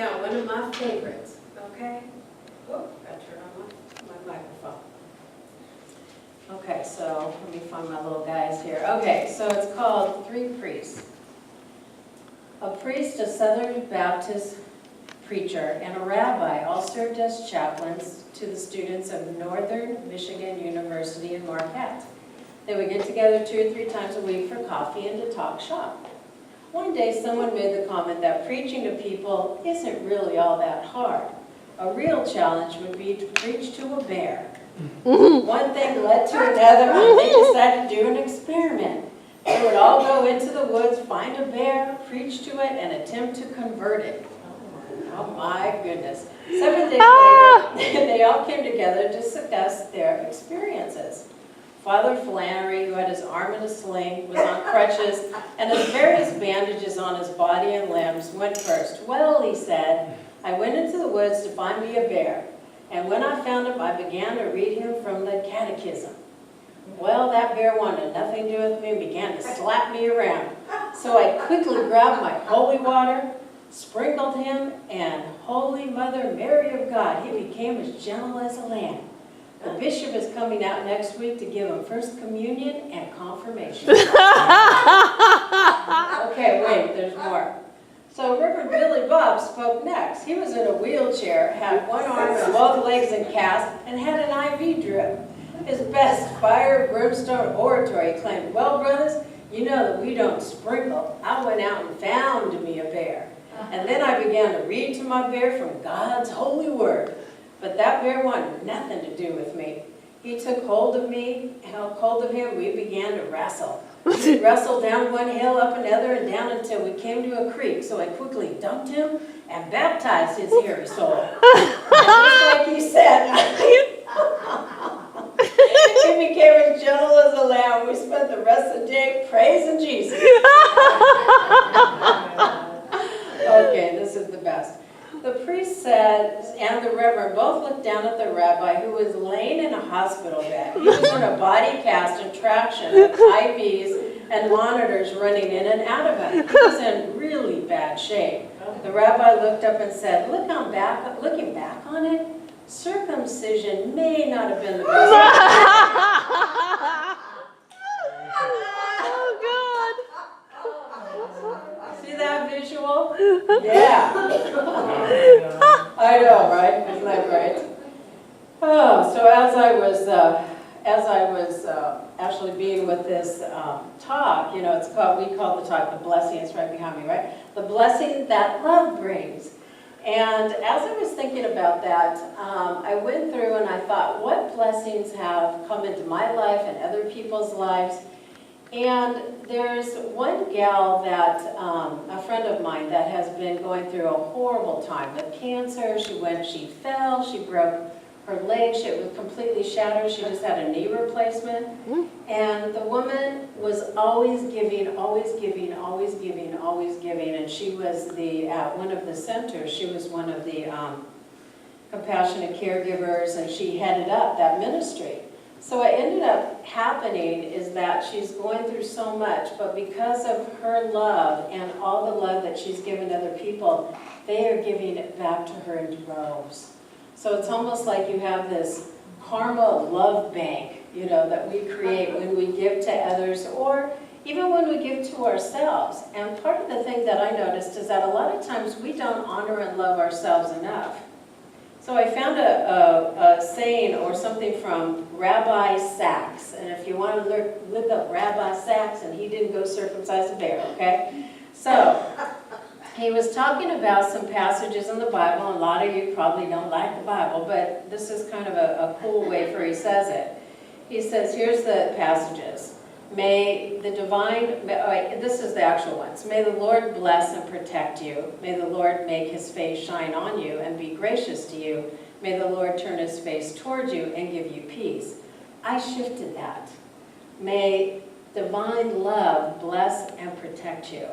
out one of my favorites, okay? Whoop, gotta turn on my microphone. Okay, so let me find my little guys here. Okay, so it's called Three Priests. A priest, a Southern Baptist preacher, and a rabbi all served as chaplains to the students of Northern Michigan University in Marquette. They would get together 2 or 3 times a week for coffee and to talk shop. One day someone made the comment that preaching to people isn't really all that hard. A real challenge would be to preach to a bear. One thing led to another, and they decided to do an experiment. They would all go into the woods, find a bear, preach to it, and attempt to convert it. Oh my goodness. 7 days later, they all came together to discuss their experiences. Father Flannery, who had his arm in a sling, was on crutches, and has various bandages on his body and limbs, went first. Well, he said, I went into the woods to find me a bear, and when I found him, I began to read him from the catechism. Well, that bear wanted nothing to do with me and began to slap me around. So I quickly grabbed my holy water, sprinkled him, and Holy Mother Mary of God, he became as gentle as a lamb. The bishop is coming out next week to give him First Communion and Confirmation. Okay, wait, there's more. So Reverend Billy Bob spoke next. He was in a wheelchair, had one arm and both legs in cast, and had an IV drip. His best fire brimstone oratory claimed, well, brothers, you know that we don't sprinkle. I went out and found me a bear. And then I began to read to my bear from God's holy word. But that bear wanted nothing to do with me. He took hold of me, held hold of him, we began to wrestle. We wrestled down one hill, up another, and down until we came to a creek. So I quickly dumped him and baptized his hairy soul. And just like he said, he became as gentle as a lamb. We spent the rest of the day praising Jesus. Okay, this is the best. The priest said, and the reverend both looked down at the rabbi who was laying in a hospital bed. He was in a body cast and traction with IVs and monitors running in and out of him. He was in really bad shape. The rabbi looked up and said, looking back on it, circumcision may not have been the best. See that visual? Yeah. I know, right? Isn't that great? Oh, so as I was actually being with this talk, you know, it's called, we call the talk the blessing. It's right behind me, right? The blessing that love brings. And as I was thinking about that, I went through and I thought, what blessings have come into my life and other people's lives? And there's one gal that, a friend of mine that has been going through a horrible time with cancer. She fell, she broke her leg, she was completely shattered, she just had a knee replacement. And the woman was always giving, always giving, always giving, always giving. And she was at one of the centers, she was one of the compassionate caregivers, and she headed up that ministry. So what ended up happening is that she's going through so much, but because of her love and all the love that she's given to other people, they are giving it back to her in droves. So it's almost like you have this karma love bank, you know, that we create when we give to others or even when we give to ourselves. And part of the thing that I noticed is that a lot of times we don't honor and love ourselves enough. So I found a saying or something from Rabbi Sachs, and if you want to look up Rabbi Sachs, and he didn't go circumcise a bear, okay? So he was talking about some passages in the Bible, and a lot of you probably don't like the Bible, but this is kind of a cool way for he says it. He says, here's the passages. May the divine, this is the actual ones. May the Lord bless and protect you. May the Lord make his face shine on you and be gracious to you. May the Lord turn his face towards you and give you peace. I shifted that. May divine love bless and protect you.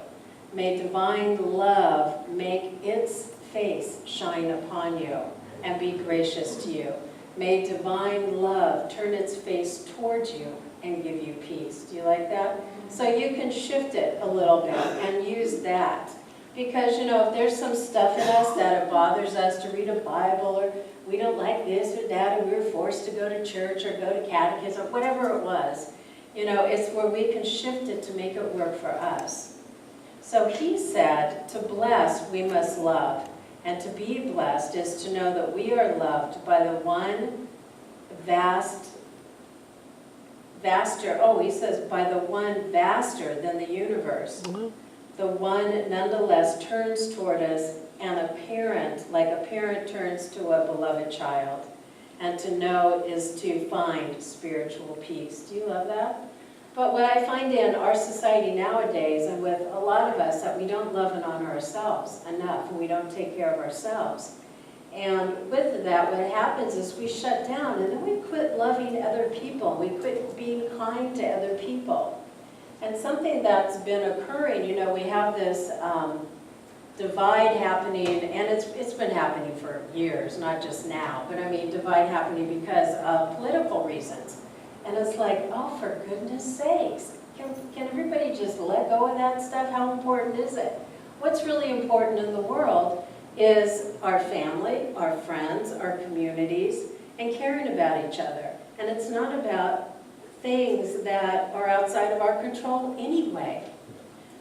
May divine love make its face shine upon you and be gracious to you. May divine love turn its face towards you and give you peace. Do you like that? So you can shift it a little bit and use that. Because, you know, if there's some stuff in us that it bothers us to read a Bible, or we don't like this or that, or we were forced to go to church or go to catechism, or whatever it was, you know, it's where we can shift it to make it work for us. So he said, to bless, we must love. And to be blessed is to know that we are loved by the one he says, by the one vaster than the universe. Mm-hmm. The one nonetheless turns toward us, and like a parent turns to a beloved child. And to know is to find spiritual peace. Do you love that? But what I find in our society nowadays, and with a lot of us, that we don't love and honor ourselves enough, and we don't take care of ourselves. And with that, what happens is we shut down, and then we quit loving other people. We quit being kind to other people. And something that's been occurring, you know, we have this divide happening, and it's been happening for years, not just now, but I mean divide happening because of political reasons. And it's like, oh, for goodness sakes, can everybody just let go of that stuff? How important is it? What's really important in the world is our family, our friends, our communities, and caring about each other. And it's not about things that are outside of our control anyway.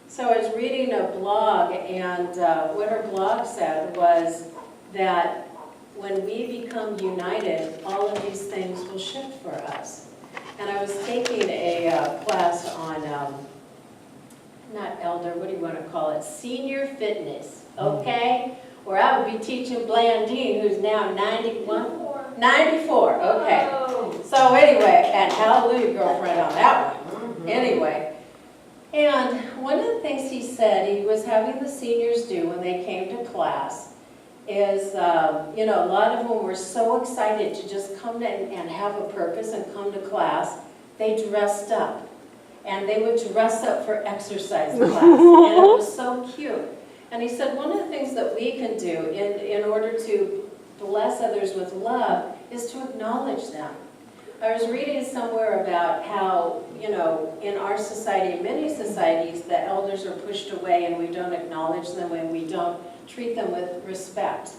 So I was reading a blog, and what her blog said was that when we become united, all of these things will shift for us. And I was taking a class on, not elder, what do you want to call it, senior fitness, okay? Where I would be teaching Blandine, who's now 91? 94, okay. Oh. So anyway, and hallelujah, girlfriend, on that one. Mm-hmm. Anyway, and one of the things he said he was having the seniors do when they came to class is, you know, a lot of them were so excited to just come and have a purpose and come to class, they dressed up. And they would dress up for exercise class, and it was so cute. And he said one of the things that we can do in order to bless others with love is to acknowledge them. I was reading somewhere about how, you know, in our society, in many societies, the elders are pushed away and we don't acknowledge them and we don't treat them with respect.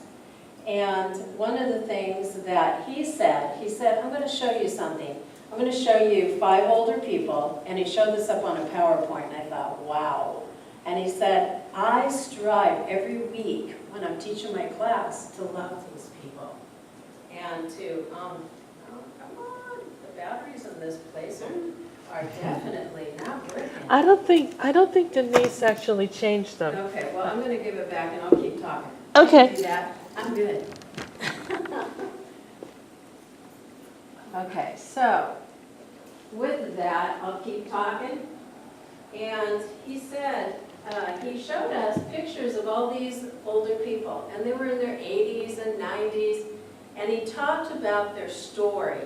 And one of the things that he said, I'm going to show you something. I'm going to show you 5 older people, and he showed this up on a PowerPoint, and I thought, wow. And he said, I strive every week when I'm teaching my class to love these people and to, oh, come on, the batteries in this place are definitely not working. I don't think Denise actually changed them. Okay, well, I'm going to give it back and I'll keep talking. Okay. Do that. I'm good. Okay, so with that, I'll keep talking. And he said, he showed us pictures of all these older people, and they were in their 80s and 90s, and he talked about their story,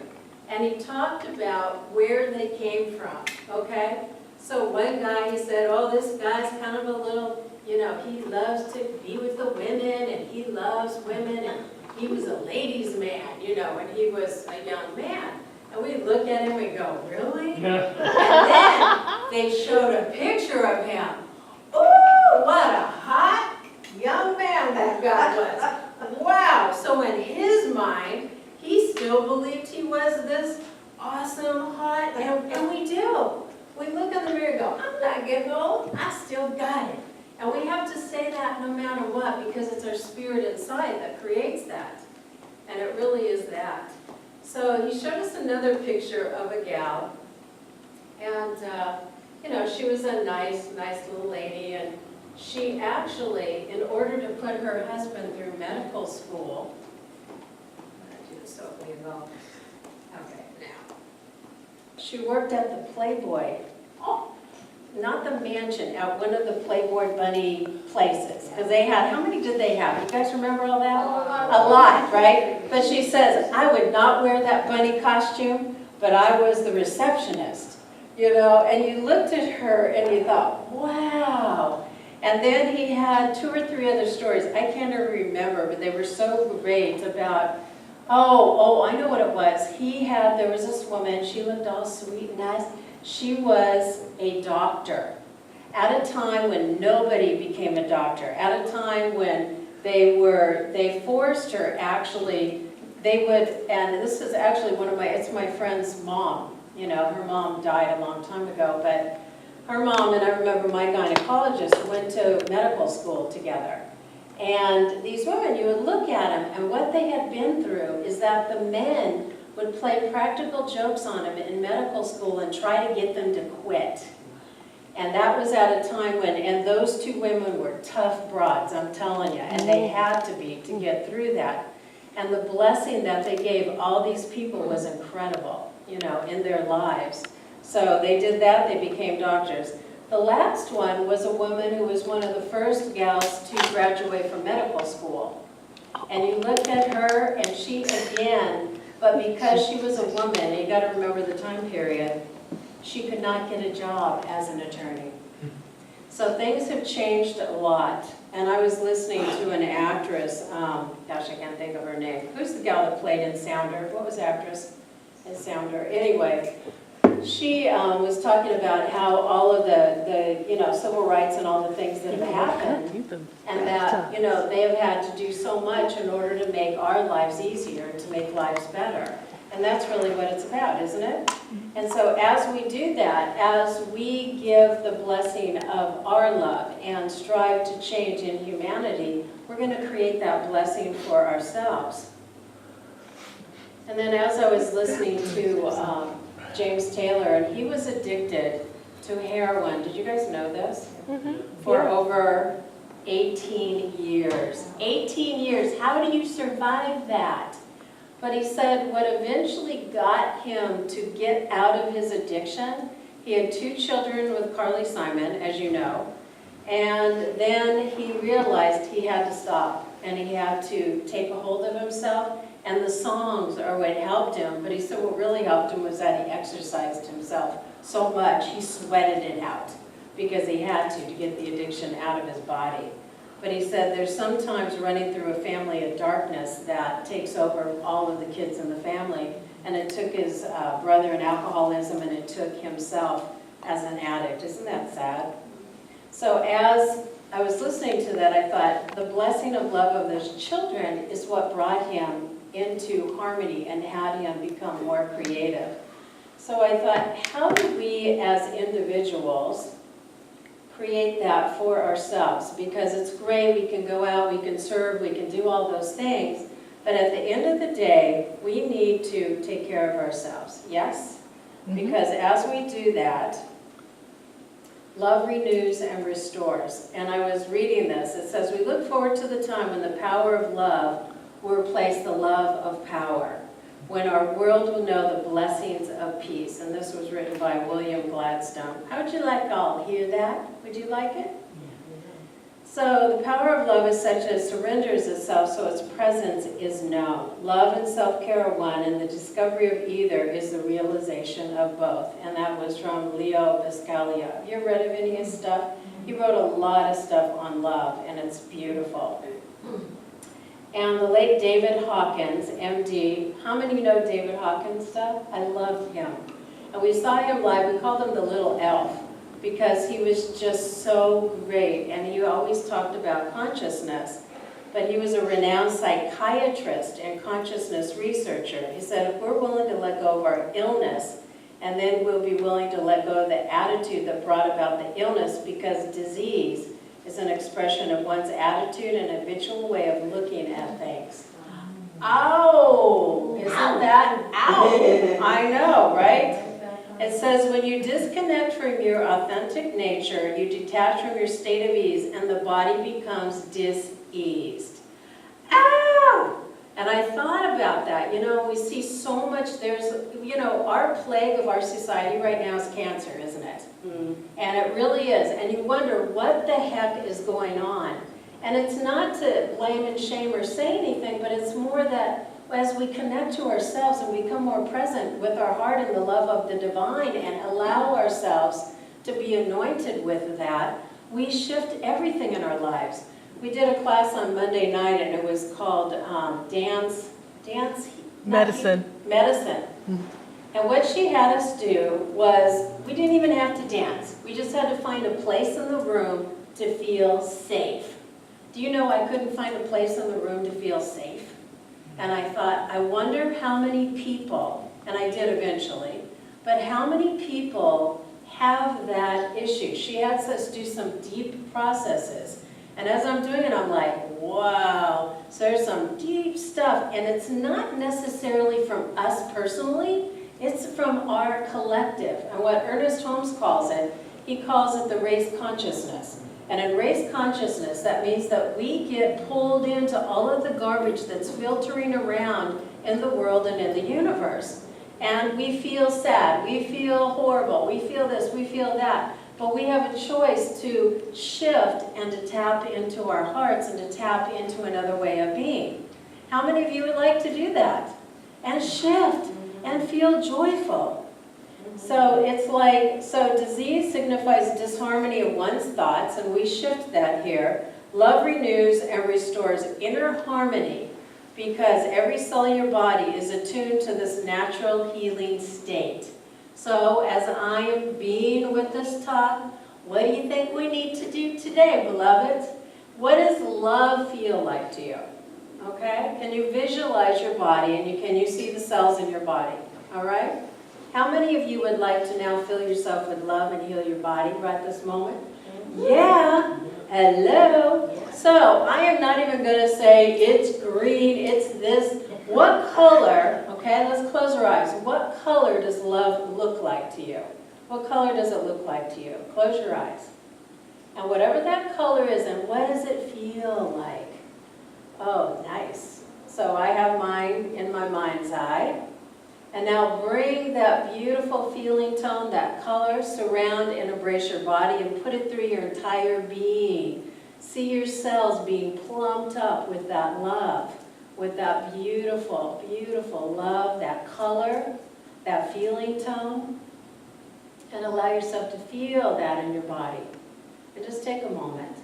and he talked about where they came from, okay? So one guy, he said, oh, this guy's kind of a little, you know, he loves to be with the women, and he loves women, and he was a ladies' man, you know, and he was a young man. And we look at him and go, really? Yeah. And then they showed a picture of him. Ooh, what a hot young man that guy was. Wow. So in his mind, he still believed he was this awesome, hot, and we do. We look in the mirror and go, I'm not getting old. I still got it. And we have to say that no matter what, because it's our spirit inside that creates that. And it really is that. So he showed us another picture of a gal, and you know, she was a nice little lady, and she actually, in order to put her husband through medical school, I'm going to do this so we will. Okay, now. She worked at the Playboy, not the mansion, at one of the Playboy Bunny places, because they had, how many did they have? You guys remember all that? A lot, right? But she says, I would not wear that bunny costume, but I was the receptionist, you know, and you looked at her and you thought, wow. And then he had 2 or 3 other stories. I can't even remember, but they were so great about, oh, I know what it was. There was this woman, she looked all sweet and nice. She was a doctor, at a time when nobody became a doctor, at a time when they forced her actually, they would, and this is actually it's my friend's mom, you know, her mom died a long time ago, but her mom, and I remember my gynecologist, went to medical school together. And these women, you would look at them, and what they had been through is that the men would play practical jokes on them in medical school and try to get them to quit. And that was at a time when, and those two women were tough broads, I'm telling you, and they had to be to get through that. And the blessing that they gave all these people was incredible, you know, in their lives. So they did that, they became doctors. The last one was a woman who was one of the first gals to graduate from medical school. And you looked at her, and she again, but because she was a woman, and you got to remember the time period, she could not get a job as an attorney. So things have changed a lot. And I was listening to an actress, gosh, I can't think of her name. Who's the gal that played in Sounder? What was the actress in Sounder? Anyway, she was talking about how all of the you know, civil rights and all the things that have happened, and that, you know, they have had to do so much in order to make our lives easier and to make lives better. And that's really what it's about, isn't it? And so as we do that, as we give the blessing of our love and strive to change in humanity, we're going to create that blessing for ourselves. And then as I was listening to James Taylor, and he was addicted to heroin. Did you guys know this? For over 18 years. 18 years. How do you survive that? But he said what eventually got him to get out of his addiction, he had 2 children with Carly Simon, as you know, and then he realized he had to stop, and he had to take a hold of himself, and the songs are what helped him, but he said what really helped him was that he exercised himself so much, he sweated it out, because he had to get the addiction out of his body. But he said there's sometimes running through a family of darkness that takes over all of the kids in the family. And it took his brother in alcoholism, and it took himself as an addict. Isn't that sad? So as I was listening to that, I thought the blessing of love of those children is what brought him into harmony and had him become more creative. So I thought, how do we as individuals create that for ourselves? Because it's great, we can go out, we can serve, we can do all those things, but at the end of the day, we need to take care of ourselves, yes? Because as we do that, love renews and restores. And I was reading this, it says, we look forward to the time when the power of love will replace the love of power, when our world will know the blessings of peace. And this was written by William Gladstone. How would you like all hear that? Would you like it? So the power of love is such that it surrenders itself so its presence is known. Love and self-care are one, and the discovery of either is the realization of both. And that was from Leo Biscaglia. Have you ever read of any of his stuff? He wrote a lot of stuff on love, and it's beautiful. And the late David Hawkins, MD, how many of you know David Hawkins stuff? I love him. And we saw him live, we called him the little elf, because he was just so great, and he always talked about consciousness. But he was a renowned psychiatrist and consciousness researcher. He said, if we're willing to let go of our illness, and then we'll be willing to let go of the attitude that brought about the illness, because disease is an expression of one's attitude and habitual way of looking at things. Ow! Isn't that ow? I know, right? It says, when you disconnect from your authentic nature, you detach from your state of ease, and the body becomes diseased. Ow! And I thought about that. You know, we see so much, you know, our plague of our society right now is cancer, isn't it? And it really is. And you wonder what the heck is going on. And it's not to blame and shame or say anything, but it's more that as we connect to ourselves and become more present with our heart and the love of the divine and allow ourselves to be anointed with that, we shift everything in our lives. We did a class on Monday night, and it was called Medicine. And what she had us do was, we didn't even have to dance. We just had to find a place in the room to feel safe. Do you know I couldn't find a place in the room to feel safe? And I thought, I wonder how many people, and I did eventually, but how many people have that issue? She had us do some deep processes. And as I'm doing it, I'm like, wow, so there's some deep stuff. And it's not necessarily from us personally, it's from our collective. And what Ernest Holmes calls it, he calls it the race consciousness. And in race consciousness, that means that we get pulled into all of the garbage that's filtering around in the world and in the universe. And we feel sad, we feel horrible, we feel this, we feel that. But we have a choice to shift and to tap into our hearts and to tap into another way of being. How many of you would like to do that? And shift and feel joyful. So it's like, so disease signifies disharmony of one's thoughts, and we shift that here. Love renews and restores inner harmony because every cell in your body is attuned to this natural healing state. So as I am being with this talk, what do you think we need to do today, beloveds? What does love feel like to you? Okay? Can you visualize your body and can you see the cells in your body? All right? How many of you would like to now fill yourself with love and heal your body right this moment? Yeah. Hello. So I am not even going to say it's green, it's this. What color, okay, let's close our eyes. What color does love look like to you? What color does it look like to you? Close your eyes. And whatever that color is, and what does it feel like? Oh, nice. So I have mine in my mind's eye. And now bring that beautiful feeling tone, that color, surround and embrace your body and put it through your entire being. See your cells being plumped up with that love, with that beautiful, beautiful love, that color, that feeling tone. And allow yourself to feel that in your body. And just take a moment.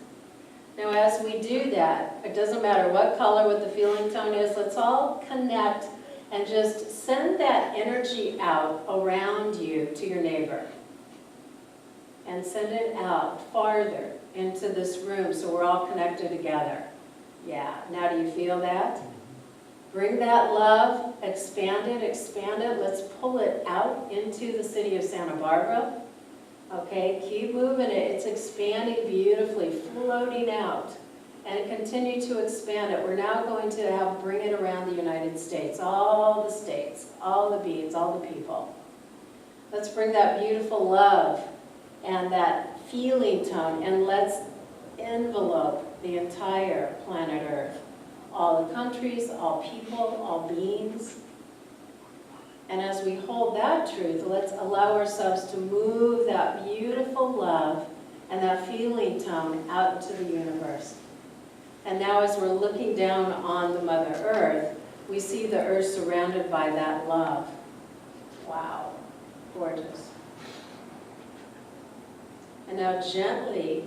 Now as we do that, it doesn't matter what color, what the feeling tone is, let's all connect and just send that energy out around you to your neighbor. And send it out farther into this room so we're all connected together. Yeah, now do you feel that? Bring that love, expand it, let's pull it out into the city of Santa Barbara. Okay, keep moving it, it's expanding beautifully, floating out. And continue to expand it. We're now going to bring it around the United States, all the beings, all the people. Let's bring that beautiful love and that feeling tone, and let's envelope the entire planet Earth. All the countries, all people, all beings. And as we hold that truth, let's allow ourselves to move that beautiful love and that feeling tone out into the universe. And now as we're looking down on the Mother Earth, we see the Earth surrounded by that love. Wow, gorgeous. And now gently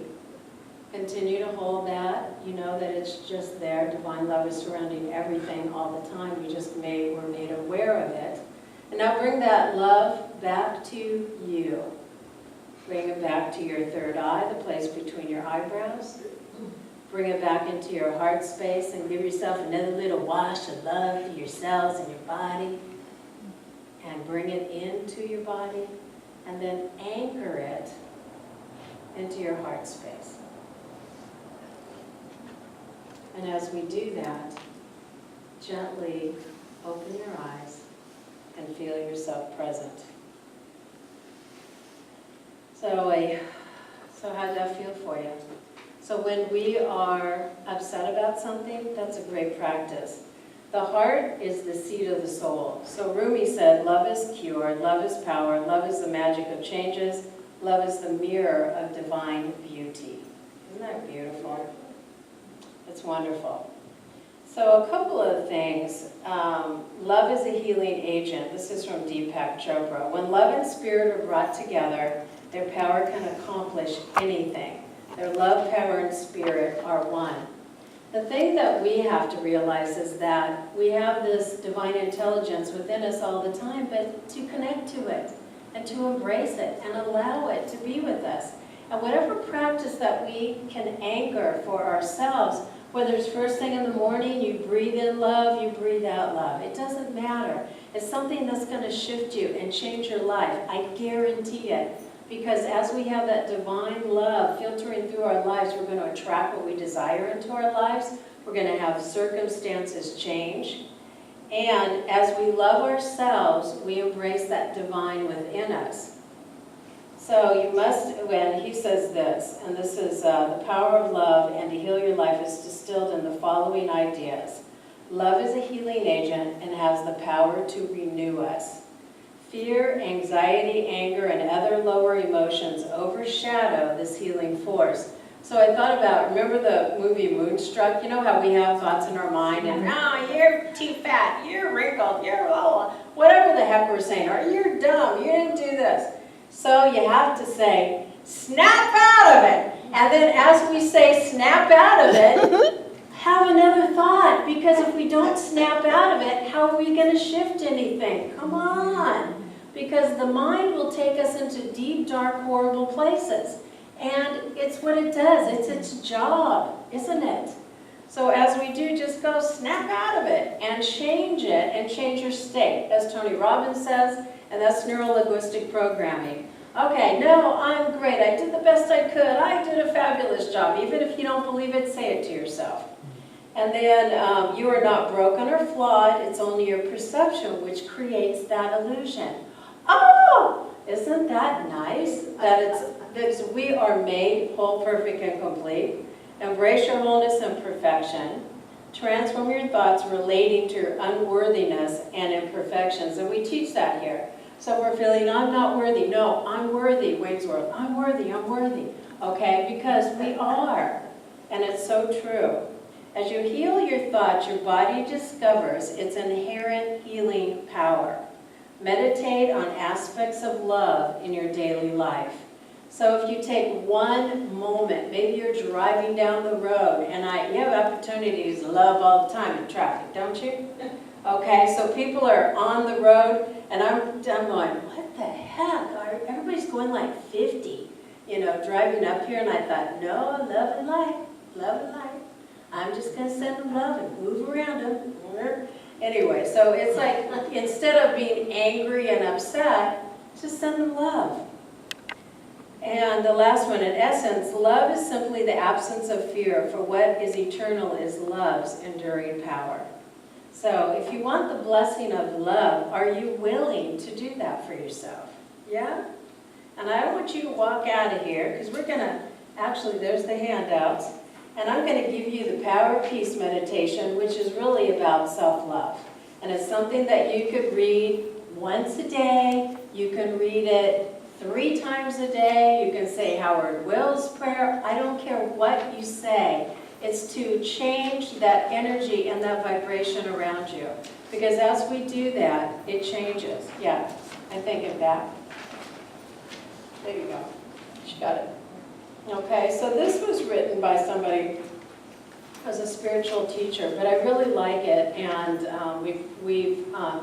continue to hold that. You know that it's just there. Divine love is surrounding everything all the time. You just were made aware of it. And now bring that love back to you. Bring it back to your third eye, the place between your eyebrows. Bring it back into your heart space and give yourself another little wash of love to your cells and your body. And bring it into your body. And then anchor it into your heart space. And as we do that, gently open your eyes and feel yourself present. So how did that feel for you? So when we are upset about something, that's a great practice. The heart is the seat of the soul. So Rumi said, love is cure, love is power, love is the magic of changes, love is the mirror of divine beauty. Isn't that beautiful? It's wonderful. So a couple of things. Love is a healing agent. This is from Deepak Chopra. When love and spirit are brought together, their power can accomplish anything. Their love, power, and spirit are one. The thing that we have to realize is that we have this divine intelligence within us all the time, but to connect to it and to embrace it and allow it to be with us. And whatever practice that we can anchor for ourselves, whether it's first thing in the morning, you breathe in love, you breathe out love. It doesn't matter. It's something that's going to shift you and change your life. I guarantee it. Because as we have that divine love filtering through our lives, we're going to attract what we desire into our lives. We're going to have circumstances change. And as we love ourselves, we embrace that divine within us. So you must, when he says this, and this is the power of love and to heal your life is distilled in the following ideas. Love is a healing agent and has the power to renew us. Fear, anxiety, anger, and other lower emotions overshadow this healing force. So I thought about, remember the movie Moonstruck? You know how we have thoughts in our mind and, oh, you're too fat, you're wrinkled, you're blah, whatever the heck we're saying, or you're dumb, you didn't do this. So you have to say, snap out of it. And then as we say snap out of it, have another thought. Because if we don't snap out of it, how are we going to shift anything? Come on. Because the mind will take us into deep, dark, horrible places. And it's what it does. It's its job, isn't it? So as we do, just go snap out of it and change your state. As Tony Robbins says, and that's neuro-linguistic programming. Okay, no, I'm great. I did the best I could. I did a fabulous job. Even if you don't believe it, say it to yourself. And then you are not broken or flawed. It's only your perception which creates that illusion. Oh, isn't that nice? That we are made whole, perfect, and complete. Embrace your wholeness and perfection. Transform your thoughts relating to your unworthiness and imperfections. And we teach that here. So we're feeling, I'm not worthy. No, I'm worthy, Wayne's World. I'm worthy, I'm worthy. Okay, because we are. And it's so true. As you heal your thoughts, your body discovers its inherent healing power. Meditate on aspects of love in your daily life. So if you take one moment, maybe you're driving down the road, and you have opportunities to love all the time in traffic, don't you? Okay, so people are on the road, and I'm going, what the heck? Everybody's going like 50, driving up here, and I thought, no, love and light, love and light. I'm just going to send them love and move around them. Anyway, so it's like, instead of being angry and upset, just send them love. And the last one, in essence, love is simply the absence of fear, for what is eternal is love's enduring power. So if you want the blessing of love, are you willing to do that for yourself? Yeah? And I want you to walk out of here, because we're going to, actually, there's the handouts, and I'm going to give you the Power of Peace meditation, which is really about self-love. And it's something that you could read once a day. You can read it 3 times a day. You can say Howard Will's prayer. I don't care what you say. It's to change that energy and that vibration around you. Because as we do that, it changes. Yeah, I think it back. There you go. She got it. Okay, so this was written by somebody as a spiritual teacher, but I really like it, and we've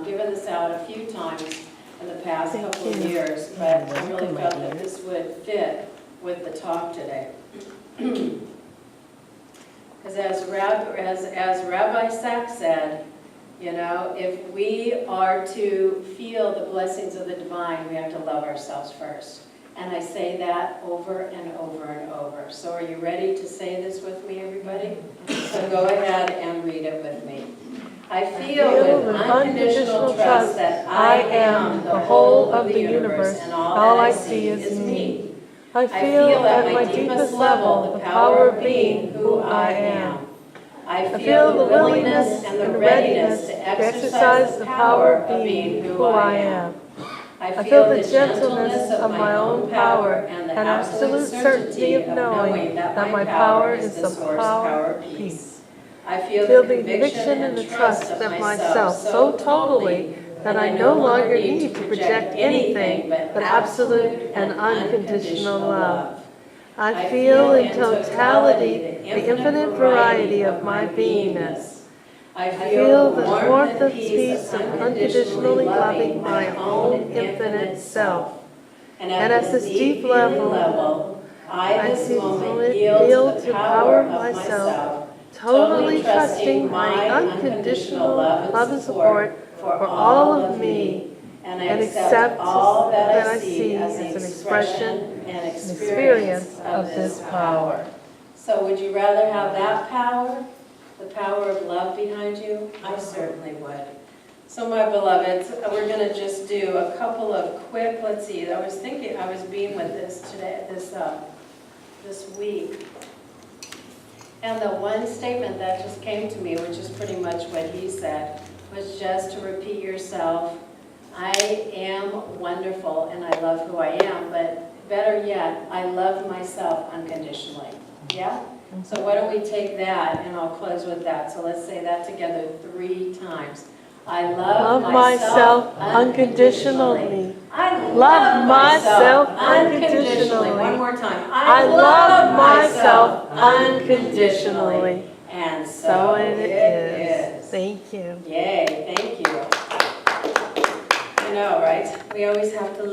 given this out a few times in the past couple of years, but I really felt that this would fit with the talk today. Because as Rabbi Sachs said, if we are to feel the blessings of the divine, we have to love ourselves first. And I say that over and over and over. So are you ready to say this with me, everybody? So go ahead and read it with me. I feel with unconditional trust that I am the whole of the universe, and all I see is me. I feel at my deepest level the power of being who I am. I feel the willingness and the readiness to exercise the power of being who I am. I feel the gentleness of my own power and the absolute certainty of knowing that my power is the power of peace. I feel the conviction and the trust of myself so totally that I no longer need to project anything but absolute and unconditional love. I feel in totality the infinite variety of my beingness. I feel the warmth of peace of unconditionally loving my own infinite self. And at this deep level, I feel to power myself, totally trusting my unconditional love and support for all of me, and accept all that I see as an expression and experience of this power. So would you rather have that power, the power of love behind you? I certainly would. So my beloveds, we're going to just do a couple of quick, let's see, I was being with this today, this week. And the one statement that just came to me, which is pretty much what he said, was just to repeat yourself, I am wonderful and I love who I am, but better yet, I love myself unconditionally. Yeah? So why don't we take that, and I'll close with that. So let's say that together 3 times. I love myself unconditionally. I love myself unconditionally. One more time. I love myself unconditionally. And so it is. Thank you. Yay, thank you. You know, right? We always have to